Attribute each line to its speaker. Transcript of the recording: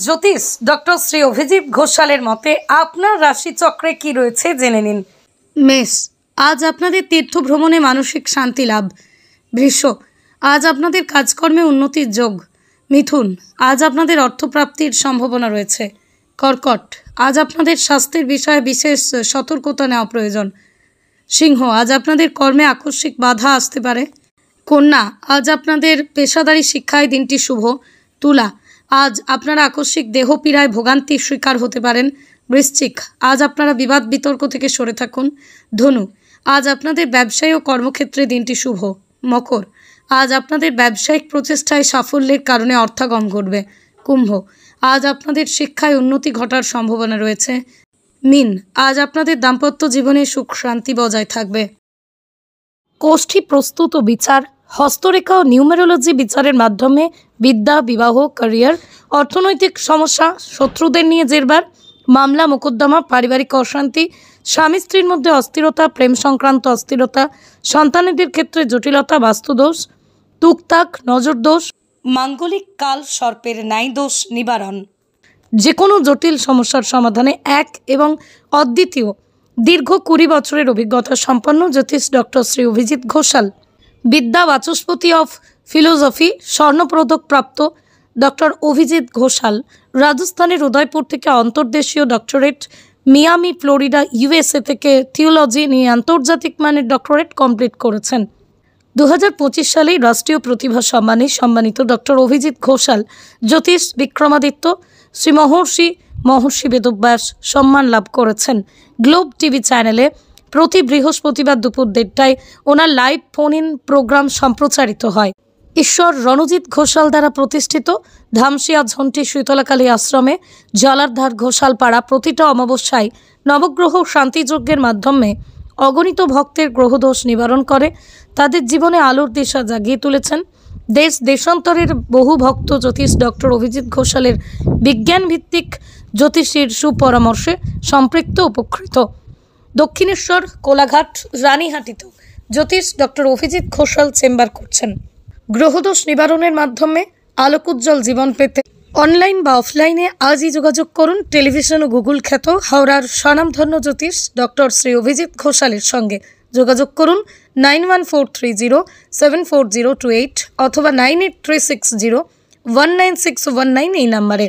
Speaker 1: জ্যোতিষ doctor Shri Abhijit ঘোষালের মতে আপনার রাশিচক্রে কি রয়েছে জেনে নিন। মেষ, আজ আপনাদের তীর্থ ভ্রমণে মানসিক শান্তি লাভ। বৃষ, আজ আপনাদের কাজকর্মে উন্নতির যোগ। মিথুন, আজ আপনাদের অর্থপ্রাপ্তির সম্ভাবনা রয়েছে। কর্কট, আজ আপনাদের স্বাস্থ্যের বিষয়ে বিশেষ সতর্কতা নেওয়া প্রয়োজন। সিংহ, আজ আপনাদের কর্মে আকস্মিক বাধা আসতে পারে। কন্যা, আজ আপনাদের পেশাদারী শিক্ষায় দিনটি শুভ। তুলা, আজ আপনারা আকস্মিক দেহপীড়ায় ভোগান্তির শিকার হতে পারেন। বৃশ্চিক, আজ আপনারা বিবাদ বিতর্ক থেকে সরে থাকুন। ধনু, আজ আপনাদের ব্যবসায়ী ও কর্মক্ষেত্রে দিনটি শুভ। মকর, আজ আপনাদের ব্যবসায়িক প্রচেষ্টায় সাফল্যের কারণে অর্থাগম ঘটবে। কুম্ভ, আজ আপনাদের শিক্ষায় উন্নতি ঘটার সম্ভাবনা রয়েছে। মীন, আজ আপনাদের দাম্পত্য জীবনে সুখ শান্তি বজায় থাকবে। কোষ্ঠী প্রস্তুত ও বিচার, হস্তরেখা ও নিউমেরোলজি বিচারের মাধ্যমে বিদ্যা, বিবাহ, ক্যারিয়ার, অর্থনৈতিক সমস্যা, শত্রুদের নিয়ে জেরবার, মামলা মোকদ্দমা, পারিবারিক অশান্তি, স্বামী স্ত্রীর মধ্যে অস্থিরতা, প্রেম সংক্রান্ত অস্থিরতা, সন্তানেদের ক্ষেত্রে জটিলতা, বাস্তুদোষ, তুকতাক, নজরদোষ, মাঙ্গলিক কাল সর্পের ন্যায় দোষ নিবারণ। যে কোনো জটিল সমস্যার সমাধানে এক এবং অদ্বিতীয় দীর্ঘ 20 বছরের অভিজ্ঞতা সম্পন্ন জ্যোতিষ ডক্টর শ্রী অভিজিৎ ঘোষাল। বিদ্যা বাচস্পতি অফ ফিলোসফি স্বর্ণপদক প্রাপ্ত ডক্টর অভিজিৎ ঘোষাল রাজস্থানের উদয়পুর থেকে অন্তর্দেশীয় ডক্টরেট, মিয়ামি ফ্লোরিডা USA থেকে থিওলজি নিয়ে আন্তর্জাতিক মানের ডক্টরেট কমপ্লিট করেছেন। 2025 সালেই রাষ্ট্রীয় প্রতিভা সম্মানে সম্মানিত ডক্টর অভিজিৎ ঘোষাল জ্যোতিষ বিক্রমাদিত্য শ্রী মহর্ষি বেদব্যাস সম্মান লাভ করেছেন। গ্লোব টিভি চ্যানেলে প্রতি বৃহস্পতিবার দুপুর 1:30টায় ওনার লাইভ ফোন ইন প্রোগ্রাম সম্প্রচারিত হয়। ঈশ্বর রণজিৎ ঘোষাল দ্বারা প্রতিষ্ঠিত ধামসিয়া ঝন্টি শীতলাকালী আশ্রমে জলারধার ঘোষালপাড়া প্রতিটা অমাবস্যায় নবগ্রহ শান্তিযজ্ঞের মাধ্যমে অগণিত ভক্তের গ্রহদোষ নিবারণ করে তাদের জীবনে আলোর দিশা জাগিয়ে তুলেছেন। দেশ দেশান্তরের বহু ভক্ত জ্যোতিষ ডক্টর অভিজিৎ ঘোষালের বিজ্ঞানভিত্তিক জ্যোতিষীর সুপরামর্শে সম্পৃক্ত উপকৃত। দক্ষিণেশ্বর, কোলাঘাট, রানীহাটিতেও জ্যোতিষ ডক্টর অভিজিৎ ঘোষাল চেম্বার করছেন। গ্রহদোষ নিবারণের মাধ্যমে আলোকোজ্জ্বল জীবন পেতে অনলাইন বা অফলাইনে আজই যোগাযোগ করুন টেলিভিশন ও গুগল খ্যাত হাওড়ার স্বনামধন্য জ্যোতিষ ডক্টর শ্রী অভিজিৎ ঘোষালের সঙ্গে। যোগাযোগ করুন 9143074028 অথবা 9836019619 এই নাম্বারে।